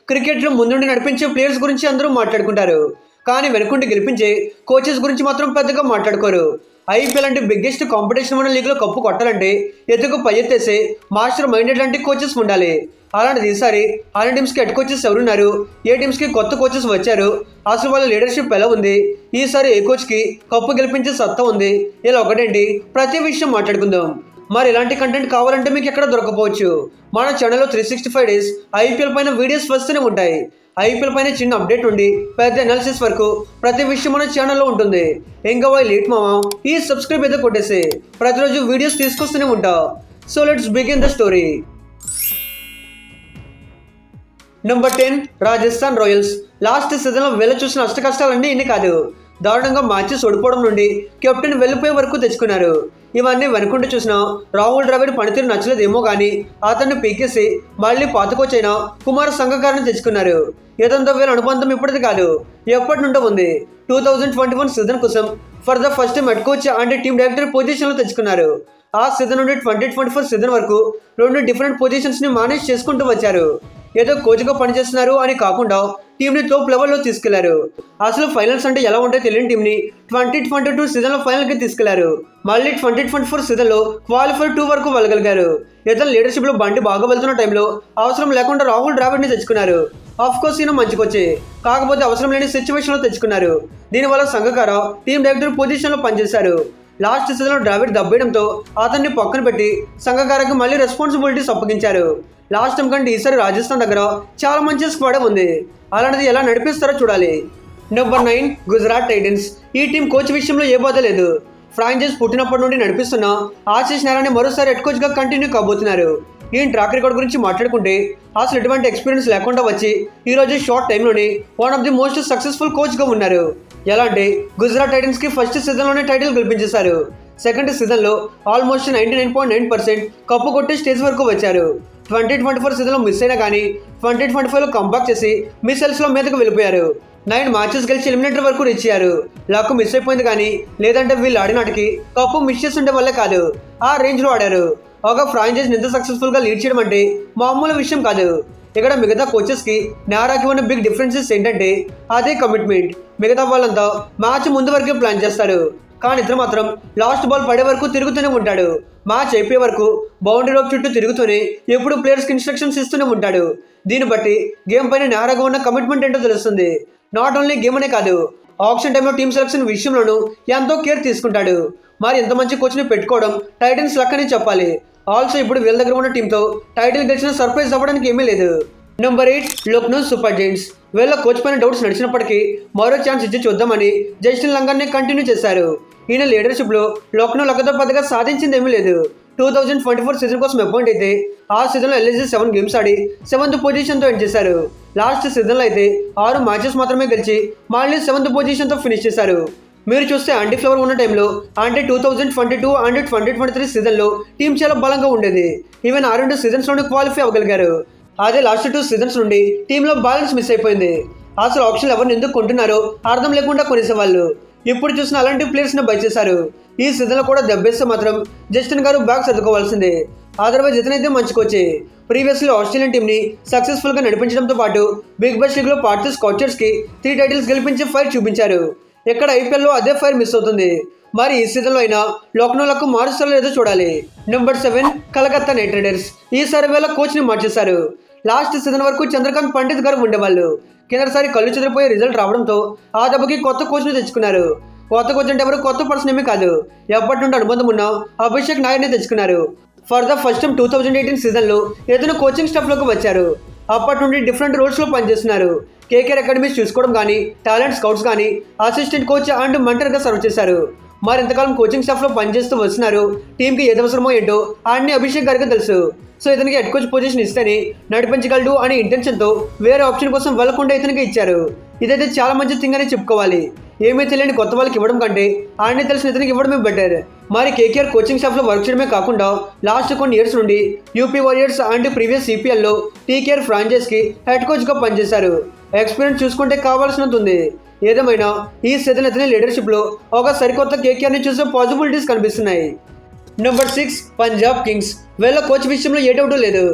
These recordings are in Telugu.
క్రికెట్లో ముందుండి నడిపించే ప్లేయర్స్ గురించి అందరూ మాట్లాడుకుంటారు, కానీ వెనుకుండి గెలిపించే కోచెస్ గురించి మాత్రం పెద్దగా మాట్లాడుకోరు. ఐపీఎల్ అంటే బిగ్గెస్ట్ కాంపిటీషన్ ఉన్న లీగ్లో కప్పు కొట్టాలంటే ఎత్తుకు పై ఎత్తేసే మాస్టర్ మైండెడ్ లాంటి కోచెస్ ఉండాలి. అలాంటిది ఈసారి అన్ని టీమ్స్కి హెడ్ కోచెస్ ఎవరున్నారు, ఏ టీమ్స్కి కొత్త కోచెస్ వచ్చారు, అసలు వాళ్ళ లీడర్షిప్ ఎలా ఉంది, ఈసారి ఏ కోచ్కి కప్పు గెలిపించే సత్తా ఉంది, ఇలా ఒకటేంటి ప్రతి విషయం మాట్లాడుకుందాం. మరి ఇలాంటి కంటెంట్ కావాలంటే మీకు ఎక్కడ దొరకపోవచ్చు. మన ఛానల్లో 365 డేస్ ఐపీఎల్ పైన వీడియోస్ వస్తూనే ఉంటాయి. ఐపీఎల్ పైన చిన్న అప్డేట్ నుండి పెద్ద అనాలిసిస్ వరకు ప్రతి విషయం మన ఛానల్లో ఉంటుంది. ఇంకా వై లేట్ మామా, ఈ సబ్స్క్రైబ్ అయితే కొట్టేసి ప్రతిరోజు వీడియోస్ తీసుకొస్తూనే ఉంటా. So let's begin the story. Number 10 Rajasthan Royals. Last సీజన్లో వీళ్ళు చూసిన అష్ట కష్టాలన్నీ ఇన్ని కాదు, దారుణంగా మ్యాచెస్ ఓడిపోవడం నుండి కెప్టెన్ వెళ్ళిపోయే వరకు తెచ్చుకున్నారు. ఇవన్నీ వెనుకుంటూ చూసిన రాహుల్ ద్రావిడ్ పనితీరు నచ్చలేదేమో కానీ అతన్ని పీకేసి మళ్ళీ పాత కోచ్ అయిన కుమార్ సంగకారాన్ని తెచ్చుకున్నారు. ఇదంతా వీళ్ళ అనుబంధం ఇప్పటిది కాదు, ఎప్పటి నుండో ఉంది. 2021 సీజన్ కోసం for the first time head coach and team director పొజిషన్లో తెచ్చుకున్నారు. ఆ సీజన్ నుండి 2024 సీజన్ వరకు 2 డిఫరెంట్ పొజిషన్స్ని మేనేజ్ చేసుకుంటూ వచ్చారు. ఏదో కోచ్గా పనిచేస్తున్నారు అని కాకుండా టీంని టాప్ లెవెల్లో తీసుకెళ్లారు. అసలు ఫైనల్స్ అంటే ఎలా ఉంటాయో తెలియని టీంని 2022 సీజన్లో ఫైనల్కి తీసుకెళ్లారు. మళ్ళీ 2024 సీజన్లో క్వాలిఫైర్ 2 వరకు వెళ్ళగలిగారు. ఇతర లీడర్షిప్లో బండి బాగా వెళ్తున్న టైంలో అవసరం లేకుండా రాహుల్ ద్రావిడ్ని తెచ్చుకున్నారు. ఆఫ్ కోర్స్ ఈయన మంచికొచ్చి, కాకపోతే అవసరం లేని సిచ్యువేషన్లో తెచ్చుకున్నారు. దీనివల్ల సంగకార టీమ్ డైరెక్టర్ పొజిషన్లో పనిచేశారు. లాస్ట్ సీజన్లో ద్రావిడ్ దబ్బేయడంతో అతన్ని పక్కన పెట్టి సంగకారకి మళ్ళీ రెస్పాన్సిబిలిటీస్ అప్పగించారు. లాస్ట్ టైం కంటే ఈసారి రాజస్థాన్ దగ్గర చాలా మంచి స్క్వాడే ఉంది. అలాంటిది ఎలా నడిపిస్తారో చూడాలి. Number 9 Gujarat Titans. ఈ టీం కోచ్ విషయంలో ఏ బాధ లేదు. ఫ్రాంచైజ్ పుట్టినప్పటి నుండి నడిపిస్తున్న ఆశీష్ నెహ్రాని మరోసారి హెడ్ కోచ్గా కంటిన్యూ కాబోతున్నారు. ఈయన ట్రాక్ రికార్డ్ గురించి మాట్లాడుకుంటే అసలు ఎటువంటి ఎక్స్పీరియన్స్ లేకుండా వచ్చి ఈరోజు షార్ట్ టైంలోనే one of the most successful కోచ్గా ఉన్నారు. ఎలా అంటే గుజరాత్ టైటన్స్కి ఫస్ట్ సీజన్లోనే టైటిల్ గెలిపించేశారు. సెకండ్ సీజన్లో ఆల్మోస్ట్ 99.9% కప్పు కొట్టే స్టేజ్ వరకు వచ్చారు. 2024 సీజన్లో మిస్ అయినా కానీ 2025లో కంబ్యాక్ చేసి మిసైల్స్లో మీదకు వెళ్ళిపోయారు. 9 మ్యాచెస్ గెలిచి ఎలిమినేటర్ వరకు రీచ్ అయ్యారు. లక్ మిస్ అయిపోయింది కానీ లేదంటే వీళ్ళు ఆడినాటికి కప్పు మిస్ చేస్తుండే వల్లే కాదు, ఆ రేంజ్లో ఆడారు. ఒక ఫ్రాంచైజ్ ఇంత సక్సెస్ఫుల్గా లీడ్ చేయడం అంటే మామూలు విషయం కాదు. ఇక్కడ మిగతా కోచెస్కి నారాకి ఉన్న బిగ్ డిఫరెన్సెస్ ఏంటంటే అదే కమిట్మెంట్. మిగతా వాళ్ళంతా మ్యాచ్ ముందు వరకే ప్లాన్ చేస్తారు, కానీ ఇతను మాత్రం లాస్ట్ బాల్ పడే వరకు తిరుగుతూనే ఉంటాడు. మ్యాచ్ అయిపోయే వరకు బౌండరీ రోప్ చుట్టూ తిరుగుతూనే ఎప్పుడు ప్లేయర్స్కి ఇన్స్ట్రక్షన్స్ ఇస్తూనే ఉంటాడు. దీన్ని బట్టి గేమ్ పైన నారాగా ఉన్న కమిట్మెంట్ ఏంటో తెలుస్తుంది. నాట్ ఓన్లీ గేమ్ అనే కాదు, ఆప్షన్ టైంలో టీమ్ సెలక్షన్ విషయంలోనూ ఎంతో కేర్ తీసుకుంటాడు. మరి ఎంత మంచి కోచ్ని పెట్టుకోవడం టైటన్స్ లక్ అని చెప్పాలి. ఆల్సో ఇప్పుడు వీళ్ళ దగ్గర ఉన్న టీంతో టైటిల్ గెలిచిన సర్ప్రైజ్ అవ్వడానికి ఏమీ లేదు. Number 8 Lucknow super Giants. వీళ్ళ కోచ్ పైన డౌట్స్ నడిచినప్పటికీ మరో ఛాన్స్ ఇచ్చి చూద్దామని జస్టిన్ లంగర్ని కంటిన్యూ చేశారు. ఈయన లీడర్షిప్లో లక్నో లక్కతో పెద్దగా సాధించింది ఏమీ లేదు. 2024 సీజన్ కోసం అపాయింట్ అయితే ఆ సీజన్లో ఎల్ఎస్జీ 7 గేమ్స్ ఆడి 7th పొజిషన్తో ఎండ్ చేశారు. లాస్ట్ సీజన్లో అయితే 6 మ్యాచెస్ మాత్రమే గెలిచి మళ్ళీ 7th పొజిషన్తో ఫినిష్ చేశారు. మీరు చూస్తే యాంటీ ఫ్లవర్ ఉన్న టైంలో అంటే 2022 అండ్ 2023 సీజన్లో టీం చాలా బలంగా ఉండేది. ఈవెన్ ఆ 2 సీజన్స్లోనే క్వాలిఫై అవ్వగలిగారు. అదే లాస్ట్ 2 సీజన్స్ నుండి టీంలో బ్యాలెన్స్ మిస్ అయిపోయింది. అసలు ఆప్షన్లు ఎవరిని ఎందుకు కొంటున్నారో అర్థం లేకుండా కొనేసేవాళ్ళు. ఇప్పుడు చూసిన అలాంటి ప్లేయర్స్ని బై చేశారు. ఈ సీజన్లో కూడా దెబ్బేస్తే మాత్రం జస్టిన్ గారు బ్యాగ్ సర్దుకోవాల్సిందే. అదర్వైజ్ ఇతనైతే మంచి కోచే. ప్రీవియస్లీ ఆస్ట్రేలియన్ టీంని సక్సెస్ఫుల్గా నడిపించడంతో పాటు బిగ్ బాష్ లీగ్లో పార్టీ స్కాచర్స్కి 3 టైటిల్స్ గెలిపించి ఫైర్ చూపించారు. ఇక్కడ ఐపీఎల్లో అదే ఫైర్ మిస్ అవుతుంది. మరి ఈ సీజన్లో అయినా లక్నోలకు మారుస్తారో లేదో చూడాలి. Number 7 Calcutta night riders. ఈసారి వేళ కోచ్ని మార్చేశారు. లాస్ట్ సీజన్ వరకు చంద్రకాంత్ పండిత్ గారు ఉండేవాళ్ళు. కిందసారి కళ్ళు చెదిరిపోయే రిజల్ట్ రావడంతో ఆ దెబ్బకి కొత్త కోచ్ని తెచ్చుకున్నారు. కొత్త కోచ్ అంటే ఎవరు కొత్త పర్సన్ ఏమీ కాదు, ఎప్పటి నుండి అనుబంధం ఉన్న అభిషేక్ నాయర్ని తెచ్చుకున్నారు. ఫర్ ద ఫస్ట్ టైం 2018 సీజన్లో ఏదైనా కోచింగ్ స్టాఫ్లోకి వచ్చారు. అప్పటి నుండి డిఫరెంట్ రోల్స్లో పనిచేస్తున్నారు. కేకేఆర్ అకాడమీస్ చూసుకోవడం కానీ, టాలెంట్ స్కౌట్స్ కానీ, అసిస్టెంట్ కోచ్ అండ్ మెంటర్గా సర్వ్ చేశారు. మరి ఇంతకాలం కోచింగ్ స్టాఫ్లో పనిచేస్తూ వస్తున్నారు. టీంకి ఏది అవసరమో ఏంటో అన్ని అభిషేక్ గారికి తెలుసు. సో ఇతనికి హెడ్ కోచ్ పొజిషన్ ఇస్తేనే నడిపించగలడు అనే ఇంటెన్షన్తో వేరే ఆప్షన్ కోసం వెళ్లకుండా ఇతనికి ఇచ్చారు. ఇదైతే చాలా మంచి థింగ్ అని చెప్పుకోవాలి. ఏమీ తెలియని కొత్త వాళ్ళకి ఇవ్వడం కంటే ఆయనే తెలిసిన ఇతనికి ఇవ్వడమే బెటర్. మరి కేకేఆర్ కోచింగ్ స్టాఫ్లో వర్క్ చేయడమే కాకుండా లాస్ట్ కొన్ని ఇయర్స్ నుండి యూపీ వారియర్స్ అండ్ ప్రీవియస్ ఈపీఎల్లో టీకేఆర్ ఫ్రాంచైజ్కి హెడ్ కోచ్గా పనిచేశారు. ఎక్స్పీరియన్స్ చూసుకుంటే కావాల్సినంత ఉంది. ఏదేమైనా ఈ సీజన్ ఇతని లీడర్షిప్లో ఒక సరికొత్త కేకేఆర్ని చూసే పాసిబిలిటీస్ కనిపిస్తున్నాయి. Number 6 Punjab Kings. వీళ్ళ కోచ్ విషయంలో ఏ డౌట్ లేదు.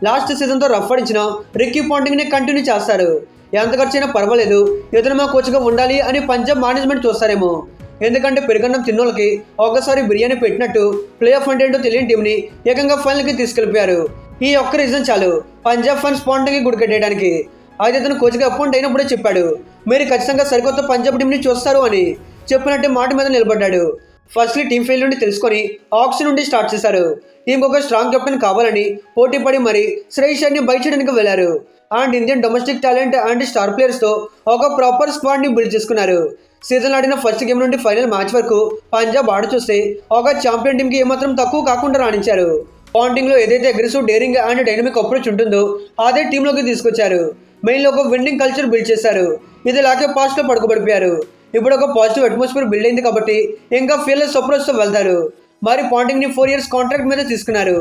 లాస్ట్ సీజన్తో రఫ్ ఆడించిన రిక్కీ పాంటింగ్ని కంటిన్యూ చేస్తారు. ఎంత ఖర్చైనా పర్వాలేదు, ఇతను మా కోచ్గా ఉండాలి అని పంజాబ్ మేనేజ్మెంట్ చూస్తారేమో. ఎందుకంటే పెరుగన్నం తిన్నోళ్ళకి ఒకసారి బిర్యానీ పెట్టినట్టు ప్లే ఆఫ్ అంటే ఏంటో తెలియని టీంని ఏకంగా ఫైనల్కి తీసుకెళ్ళిపోయారు. ఈ ఒక్క రీజన్ చాలు పంజాబ్ ఫన్స్ పాంటింగ్కి గుడికెట్టేయడానికి. అయితే అతను కోచ్గా అపాయింట్ అయినప్పుడే చెప్పాడు, మీరు ఖచ్చితంగా సరికొత్త పంజాబ్ టీంని చూస్తారు అని. చెప్పినట్టే మాట మీద నిలబడ్డాడు. ఫస్ట్లీ టీం ఫెయిల్ నుండి తెలుసుకొని ఆక్షన్ నుండి స్టార్ట్ చేశారు. టీంకి ఒక స్ట్రాంగ్ కెప్టెన్ కావాలని పోటీ పడి మరి శ్రేయస్ అయ్యర్ని బయట చేయడానికి వెళ్లారు. And Indian domestic talent and star ప్లేయర్స్తో ఒక ప్రాపర్ స్క్వాడ్ని బిల్డ్ చేసుకున్నారు. సీజన్ ఆడిన ఫస్ట్ గేమ్ నుండి ఫైనల్ మ్యాచ్ వరకు పంజాబ్ ఆడ చూస్తే ఒక ఛాంపియన్ టీంకి ఏమాత్రం తక్కువ కాకుండా రాణించారు. పాయింటింగ్లో ఏదైతే aggressive, daring and dynamic approach ఉంటుందో అదే టీంలోకి తీసుకొచ్చారు. మెయిన్లో ఒక విన్నింగ్ కల్చర్ బిల్డ్ చేశారు. ఇది లాగే పాస్ట్లో పడుకోబడిపోయారు. ఇప్పుడు ఒక పాజిటివ్ అట్మాస్ఫియర్ బిల్డ్ అయింది కాబట్టి ఇంకా ఫియర్లెస్ అప్రోచ్తో వెళ్తారు. మరి పాయింటింగ్ని 4 years కాంట్రాక్ట్ మీద తీసుకున్నారు.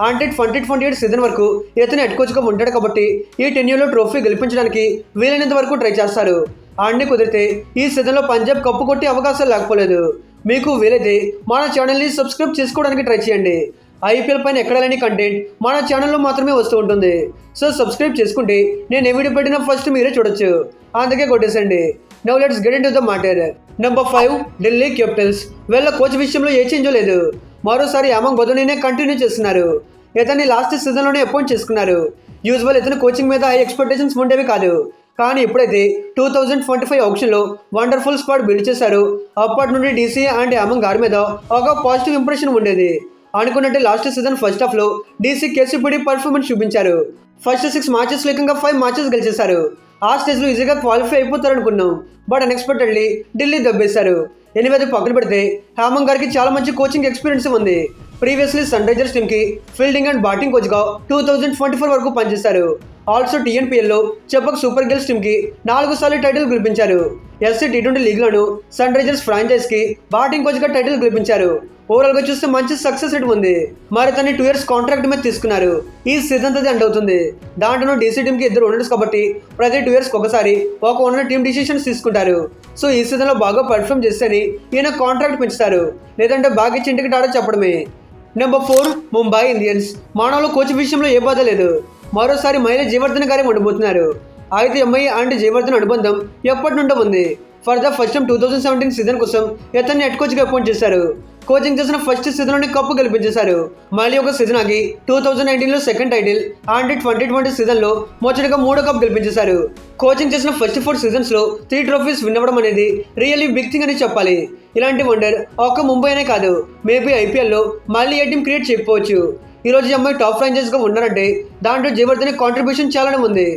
అంటే 2028 సీజన్ వరకు ఇతను హెడ్ కోచ్గా ఉంటాడు కాబట్టి ఈ టెన్యూర్లో ట్రోఫీ గెలిపించడానికి వీలైనంత వరకు ట్రై చేస్తారు. అన్ని కుదిరితే ఈ సీజన్లో పంజాబ్ కప్పు కొట్టే అవకాశాలు లేకపోలేదు. మీకు వీలైతే మన ఛానల్ని సబ్స్క్రైబ్ చేసుకోవడానికి ట్రై చేయండి. ఐపీఎల్ పైన ఎక్కడ లేని కంటెంట్ మన ఛానల్లో మాత్రమే వస్తూ ఉంటుంది. సో సబ్స్క్రైబ్ చేసుకుంటే నేను ఏ వీడియో పెట్టినా ఫస్ట్ మీరే చూడొచ్చు. అందుకే కొట్టేసండి. Now let's get into the matter. Number 5 Delhi Capitals. వీళ్ళ కోచ్ విషయంలో ఏ చేంజో లేదు. మరోసారి యామంగ్ బదోనీనే కంటిన్యూ చేస్తున్నారు. ఇతన్ని లాస్ట్ సీజన్లోనే అపాయింట్ చేసుకున్నారు. యూజువల్ ఇతను కోచింగ్ మీద హై ఎక్స్పెక్టేషన్స్ ఉండేవి కాదు. కానీ ఇప్పుడైతే 2025 ఆప్షన్లో వండర్ఫుల్ స్క్వాడ్ బిల్డ్ చేశారు. అప్పటి నుండి డీసీ అండ్ యామంగ్ గారి మీద ఒక పాజిటివ్ ఇంప్రెషన్ ఉండేది. అనుకున్నట్టే లాస్ట్ సీజన్ ఫస్ట్ హాఫ్లో డీసీ కేసీపీడీ పర్ఫార్మెన్స్ చూపించారు. ఫస్ట్ 6 మ్యాచెస్ లేకంగా 5 మ్యాచెస్ గెలిచేశారు. ఆ స్టేజ్లో ఈజీగా క్వాలిఫై అయిపోతారనుకున్నాం. బట్ అన్ఎక్స్పెక్టెడ్లీ ఢిల్లీ దబ్బేశారు. ఎనిమిది పక్కన పెడితే యామంగ్ గారికి చాలా మంచి కోచింగ్ ఎక్స్పీరియన్స్ ఉంది. ప్రీవియస్లీ సన్ రైజర్స్ టీమ్కి ఫీల్డింగ్ అండ్ బ్యాటింగ్ కోచ్గా 2024 వరకు పనిచేశారు. ఆల్సో టీఎన్పీఎల్లో చెపక్ సూపర్ గర్ల్స్ టీమ్కి 4 సార్లు టైటిల్ గెలిపించారు. ఎస్సీ టీ20 లీగ్లోను సన్ రైజర్స్ ఫ్రాంచైజ్కి బ్యాటింగ్ కోచ్గా టైటిల్ గెలిపించారు. ఓవరాల్గా చూస్తే మంచి సక్సెస్ రేట్ ఉంది. మరి తన్ని 2 years కాంట్రాక్ట్ మీద తీసుకున్నారు. ఈ సీజన్ అది ఎండ్ అవుతుంది. దాంట్లో డీసీ టీంకి 2 ఓనర్స్ కాబట్టి ప్రతి 2 years ఒకసారి ఒక ఓనర్ టీం డిసిషన్స్ తీసుకుంటారు. సో ఈ సీజన్లో బాగా పర్ఫామ్ చేస్తేనే ఈయన కాంట్రాక్ట్ పెంచుతారు. లేదంటే బాగా ఇచ్చి ఇంటికి టాడో చెప్పడమే. Number 4 Mumbai Indians. మానవులు కోచ్ విషయంలో ఏ బాధ లేదు. మరోసారి మహిళ జయవర్ధన్ గారే ఉండబోతున్నారు. అయితే ఎంఐ అండ్ జయవర్ధన్ అనుబంధం ఎప్పటి నుండో ఉంది. For the first time 2017 season కోసం ఇతన్ని హెడ్ కోచ్గా అపాయింట్ చేశారు. కోచింగ్ చేసిన ఫస్ట్ సీజన్లోనే కప్పు గెలిపించేశారు. మళ్ళీ ఒక సీజన్ ఆగి 2019లో సెకండ్ టైటిల్ అండ్ 2020 సీజన్లో మొదటిగా 3 కప్ గెలిపించేశారు. కోచింగ్ చేసిన ఫస్ట్ 4 సీజన్స్లో 3 ట్రోఫీస్ విన్ అవ్వడం అనేది రియల్లీ బిగ్ థింగ్ అని చెప్పాలి. ఇలాంటి వండర్ ఒక్క ముంబై అనే కాదు, మేబీ ఐపీఎల్లో మళ్ళీ ఏ టీం క్రియేట్ చేయకపోవచ్చు. ఈరోజు అమ్మాయి టాప్ ఫ్రాంచైజ్గా ఉన్నారంటే దాంట్లో జయవర్ధన్ కాంట్రిబ్యూషన్ చాలానే ఉంది.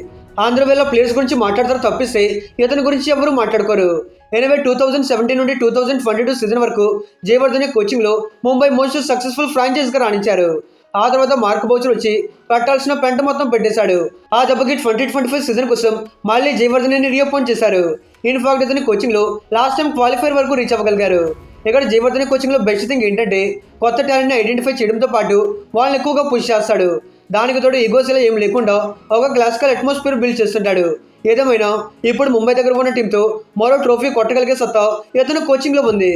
ఆంధ్రవేళ ప్లేయర్స్ గురించి మాట్లాడతారు తప్పిస్తే ఇతని గురించి ఎవరు మాట్లాడుకోరు. ఎనివే 2017 నుండి 2022 సీజన్ వరకు జయవర్ధన్ కోచింగ్లో ముంబై మోస్ట్ సక్సెస్ఫుల్ ఫ్రాంచైజ్గా రాణించారు. ఆ తర్వాత మార్క్ బౌచర్ వచ్చి పెట్టాల్సిన పెంట మొత్తం పెట్టేశాడు. ఆ దెబ్బకి 2025 సీజన్ కోసం మళ్ళీ జయవర్ధన్ని రీఅపాయింట్ చేశారు. ఇన్ఫాక్ట్ ఇతని కోచింగ్లో లాస్ట్ టైం క్వాలిఫైర్ వరకు రీచ్ అవ్వగలిగారు. ఇక్కడ జయవర్ధన్ కోచింగ్లో బెస్ట్ థింగ్ ఏంటంటే కొత్త టాలెంట్ని ఐడెంటిఫై చేయడంతో పాటు వాళ్ళని ఎక్కువగా పుష్ చేస్తాడు. దానికి తోడు ఈగోస్ ఇలా ఏం లేకుండా ఒక క్లాసికల్ అట్మాస్ఫియర్ బిల్డ్ చేస్తుంటాడు. ఏదేమైనా ఇప్పుడు ముంబై దగ్గర ఉన్న టీంతో మరో ట్రోఫీ కొట్టగలిగే సత్తా ఇతను కోచింగ్లో ఉంది.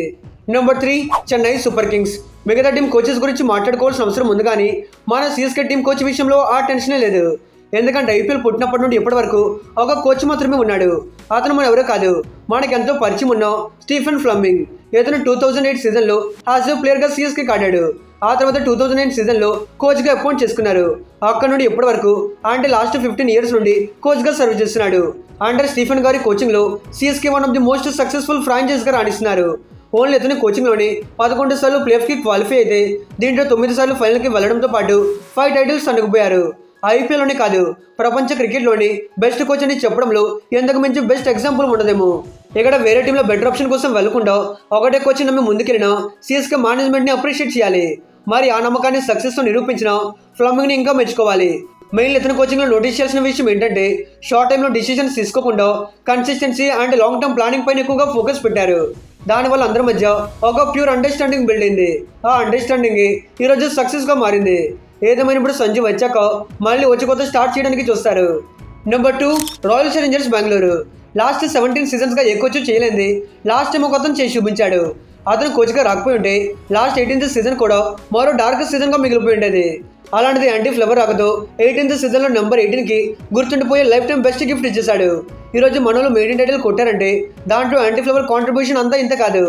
Number 3 Chennai super Kings. మిగతా టీం కోచెస్ గురించి మాట్లాడుకోవాల్సిన అవసరం ఉంది కానీ మన సిఎస్కే టీం కోచ్ విషయంలో ఆ టెన్షనే లేదు. ఎందుకంటే ఐపీఎల్ పుట్టినప్పటి నుండి ఇప్పటి వరకు ఒక కోచ్ మాత్రమే ఉన్నాడు. అతను మన ఎవరో కాదు, మనకి ఎంతో పరిచయం ఉన్న స్టీఫెన్ ఫ్లమింగ్. ఇతను 2008 సీజన్లో యాజ్ ఎ ప్లేయర్గా సిఎస్కేకి ఆడాడు. ఆ తర్వాత 2009 సీజన్లో కోచ్గా అపాయింట్ చేసుకున్నారు. అక్కడ నుండి ఇప్పటి వరకు అంటే లాస్ట్ 15 years నుండి కోచ్గా సర్వ్ చేస్తున్నాడు. అండర్ స్టీఫెన్ గారి కోచింగ్లో CSK one of the most successful ఫ్రాంచైజ్గా రాణిస్తున్నారు. ఓన్లీ ఇతని కోచింగ్లోని 11 సార్లు ప్లేఆఫ్కి క్వాలిఫై అయితే దీంట్లో 9 సార్లు ఫైనల్కి వెళ్లడంతో పాటు 5 టైటిల్స్ అందుకుపోయారు. ఐపీఎల్లోనే కాదు, ప్రపంచ క్రికెట్లోని బెస్ట్ కోచ్ అని చెప్పడంలో ఎందుకు మించి బెస్ట్ ఎగ్జాంపుల్ ఉండదేమో. ఇక్కడ వేరే టీంలో బెటర్ ఆప్షన్ కోసం వెళ్లకుండా ఒకటే కోచ్ నమ్మి ముందుకెళ్ళిన సిఎస్కే మేనేజ్మెంట్ని అప్రిషియేట్ చేయాలి. మరి ఆ నమ్మకాన్ని సక్సెస్తో నిరూపించిన ఫ్లమింగ్ని ఇంకా మెచ్చుకోవాలి. మెయిన్ ఇతని కోచింగ్లో నోటీస్ చేయాల్సిన విషయం ఏంటంటే షార్ట్ టైంలో డిసిషన్స్ తీసుకోకుండా consistency and long term planning పైన ఎక్కువగా ఫోకస్ పెట్టారు. దానివల్ల అందరి మధ్య ఒక ప్యూర్ అండర్స్టాండింగ్ బిల్డ్ అయింది. ఆ అండర్స్టాండింగ్ ఈరోజు సక్సెస్గా మారింది. ఏదేమైనా ఇప్పుడు సంజయ్ వచ్చాక మళ్ళీ వచ్చి కొత్త స్టార్ట్ చేయడానికి చూస్తారు. Number 2 royal Challengers Bengaluru. Last 17 సీజన్స్గా ఏ కోచ్ చేయలేంది లాస్ట్ టైం ఒక అతను చేసి చూపించాడు. అతను కోచ్గా రాకపోయి ఉంటే లాస్ట్ 18th సీజన్ కూడా మరో డార్క్ సీజన్గా మిగిలిపోయి ఉండేది. అలాంటిది యాంటీ ఫ్లవర్ రాకతో 18th సీజన్లో నెంబర్ 18కి గుర్తుండిపోయే లైఫ్ టైం బెస్ట్ గిఫ్ట్ ఇచ్చేశాడు. ఈరోజు మనలో మెయిన్ టైటిల్ కొట్టారంటే దాంట్లో యాంటీ ఫ్లవర్ కాంట్రిబ్యూషన్ అంతా ఇంత కాదు.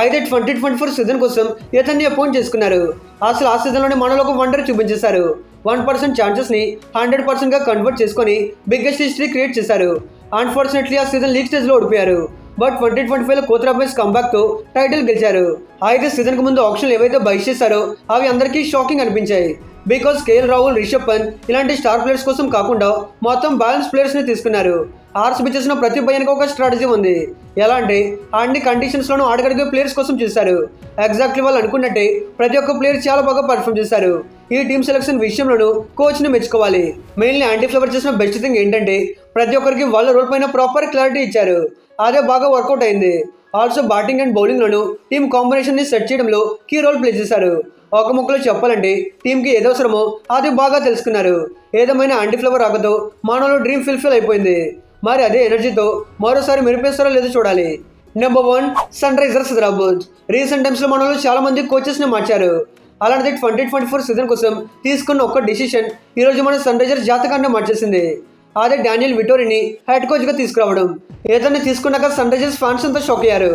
అయితే 2024 సీజన్ కోసం ఇతన్ని అపాయింట్ చేసుకున్నారు. అసలు ఆ సీజన్లోనే మనలో ఒక వండర్ చూపించేశారు. 1% ఛాన్సెస్ని 100%గా కన్వర్ట్ చేసుకొని బిగ్గెస్ట్ హిస్టరీ క్రియేట్ చేశారు. అన్ఫార్చునేట్లీ ఆ సీజన్ లీగ్ స్టేజ్లో ఓడిపోయారు. బట్ 2025లో కోత్రా బాయ్స్ కంబ్యాక్తో టైటిల్ గెలిచారు. అయితే సీజన్కి ముందు ఆప్షన్లు ఏవైతే బై చేశారో అవి అందరికీ షాకింగ్ అనిపించాయి. బికాస్ కేఎల్ రాహుల్, రిషబ్ పంత్ ఇలాంటి స్టార్ ప్లేయర్స్ కోసం కాకుండా మొత్తం బ్యాలెన్స్ ప్లేయర్స్ని తీసుకున్నారు. ఆర్సీబీ చేసిన ప్రతి బయ్యనికి ఒక స్ట్రాటజీ ఉంది. ఎలా అంటే అన్ని కండిషన్స్లోనూ ఆడగలిగే ప్లేయర్స్ కోసం చూశారు. ఎగ్జాక్ట్లీ వాళ్ళు అనుకున్నట్టే ప్రతి ఒక్క ప్లేయర్ చాలా బాగా పర్ఫామ్ చేశారు. ఈ టీమ్ సెలక్షన్ విషయంలోనూ కోచ్ని మెచ్చుకోవాలి. మెయిన్లీ యాంటీ ఫ్లవర్ చేసిన బెస్ట్ థింగ్ ఏంటంటే ప్రతి ఒక్కరికి వాళ్ళ రోల్ పైన ప్రాపర్ క్లారిటీ ఇచ్చారు. అదే బాగా వర్కౌట్ అయింది. ఆల్సో బ్యాటింగ్ అండ్ బౌలింగ్లోనూ టీమ్ కాంబినేషన్ని సెట్ చేయడంలో కీ రోల్ ప్లే చేశారు. ఒక ముక్కలో చెప్పాలంటే టీంకి ఏదో అవసరమో అది బాగా తెలుసుకున్నారు. ఏదేమైనా యాంటీ ఫ్లవర్ రాకతో మనలో డ్రీమ్ ఫుల్ఫిల్ అయిపోయింది. మరి అదే ఎనర్జీతో మరోసారి మెరిపేస్తారో లేదో చూడాలి. Number 1 Sunrisers Hyderabad. Recent టైమ్స్లో మనలో చాలా మంది కోచెస్ని మార్చారు. అలాంటిది 2024 సీజన్ కోసం తీసుకున్న ఒక్క డిసిషన్ ఈరోజు మన సన్ రైజర్స్ జాతకాన్ని మార్చేసింది. అదే డానియల్ విటోరీని హెడ్ కోచ్గా తీసుకురావడం. ఏదైనా తీసుకున్నాక సన్ రైజర్స్ ఫ్యాన్స్ అంతా షాక్ అయ్యారు.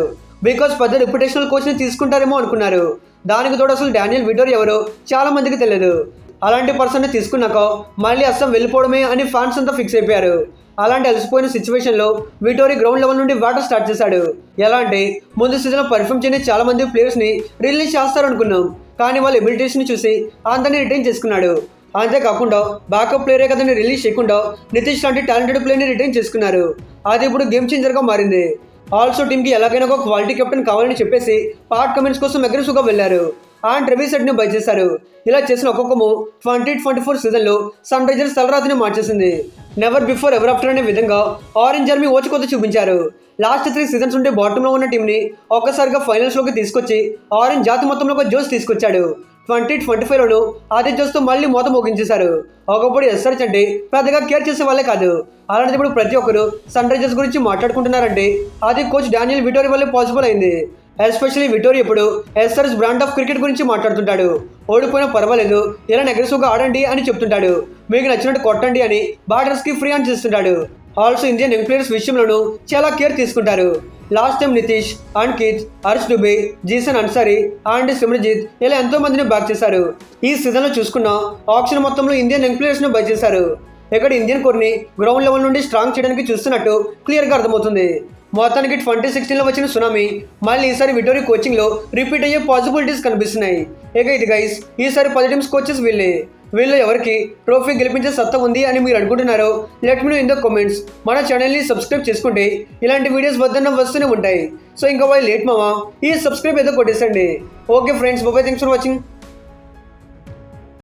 బికాస్ పెద్ద రెప్యుటేషనల్ కోచ్ని తీసుకుంటారేమో అనుకున్నారు. దానికి తోడు అసలు డానియల్ విటోరీ ఎవరో చాలా మందికి తెలియదు. అలాంటి పర్సన్ని తీసుకున్నాక మళ్ళీ అస్సాం వెళ్ళిపోవడమే అని ఫ్యాన్స్ అంతా ఫిక్స్ అయిపోయారు. అలాంటి అలసిపోయిన సిచ్యువేషన్లో విటోరీ గ్రౌండ్ లెవెల్ నుండి వాటర్ స్టార్ట్ చేశాడు. ఎలా అంటే ముందు సీజన్లో పర్ఫామ్ చేయని చాలా మంది ప్లేయర్స్ని రిలీజ్ చేస్తారనుకున్నాం. కానీ వాళ్ళ ఎబిలిటీస్ని చూసి అందరినీ రిటైన్ చేసుకున్నాడు. అంతేకాకుండా బ్యాకప్ ప్లేయరే కదని రిలీజ్ చేయకుండా నితీష్ లాంటి టాలెంటెడ్ ప్లేయర్ని రిటైన్ చేసుకున్నారు. అది ఇప్పుడు గేమ్ చేంజర్గా మారింది. ఆల్సో టీంకి ఎలాగైనా ఒక క్వాలిటీ కెప్టెన్ కావాలని చెప్పేసి పార్ట్ కమెంట్స్ కోసం అగ్రెసివ్గా వెళ్లారు. అండ్ రవి సెట్ని బై చేశారు. ఇలా చేసిన ఒక్కొక్క మూవ్ 2024 సీజన్లో సన్ రైజర్స్ తలరాతిని మార్చేసింది. నెవర్ బిఫోర్ ఎవర్ ఆఫ్టర్ అనే విధంగా ఆరెంజ్ ఆర్మీ ఓచుకొత్త చూపించారు. లాస్ట్ 3 సీజన్స్ ఉంటే బాటంలో ఉన్న టీంని ఒక్కసారిగా ఫైనల్స్లోకి తీసుకొచ్చి ఆరెంజ్ జాతి మొత్తంలో ఒక జోస్ తీసుకొచ్చాడు. 2025లోనూ అదే జోస్తో మళ్ళీ మోత మోగించేశారు. ఒకప్పుడు ఎస్ఆర్హెచ్ అంటే పెద్దగా కేర్ చేసే వాళ్ళే కాదు. అలాంటిది ఇప్పుడు ప్రతి ఒక్కరు సన్ రైజర్స్ గురించి మాట్లాడుకుంటున్నారంటే అది కోచ్ డానియల్ విటోరీ వల్లే పాసిబుల్ అయింది. ఎస్పెషల్లీ విటోరీ ఇప్పుడు ఎస్ఆర్హెచ్ బ్రాండ్ ఆఫ్ క్రికెట్ గురించి మాట్లాడుతుంటాడు. ఓడిపోయినా పర్వాలేదు, ఇలా అగ్రెసివ్గా ఆడండి అని చెప్తుంటాడు. మీకు నచ్చినట్టు కొట్టండి అని బ్యాటర్స్కి ఫ్రీ హ్యాండ్ చేస్తుంటాడు. ఆల్సో ఇండియన్ యంగ్ ప్లేయర్స్ విషయంలోనూ చాలా కేర్ తీసుకుంటారు. Last time Nitish, Ankit, Harsh Dubey, Zeeshan Ansari and Simarjeet ఇలా ఎంతో మందిని బ్యాక్ చేశారు. ఈ సీజన్లో చూసుకున్న ఆప్షన్ మొత్తంలో ఇండియన్ యంగ్ ప్లేయర్స్ను బై చేశారు. ఇక్కడ ఇండియన్ కోర్ని గ్రౌండ్ లెవెల్ నుండి స్ట్రాంగ్ చేయడానికి చూస్తున్నట్టు క్లియర్గా అర్థమవుతుంది. మొత్తానికి 2016లో వచ్చిన సునామీ మళ్ళీ ఈసారి విటోరీ కోచింగ్లో రిపీట్ అయ్యే పాసిబిలిటీస్ కనిపిస్తున్నాయి. ఇక ఇది గైస్ ఈసారి 10 టీమ్స్ కోచెస్ వీళ్ళు ఎవరికి ట్రోఫీ గెలిపించే సత్తా ఉంది అని మీరు అనుకుంటున్నారో let me know in the comments. మన ఛానల్ని సబ్స్క్రైబ్ చేసుకుంటే ఇలాంటి వీడియోస్ వస్తూనే ఉంటాయి. సో ఇంకా వాళ్ళు లేట్ మావా ఈ సబ్స్క్రైబ్ ఏదో కొట్టేసండి. Okay friends, bye, thanks for watching.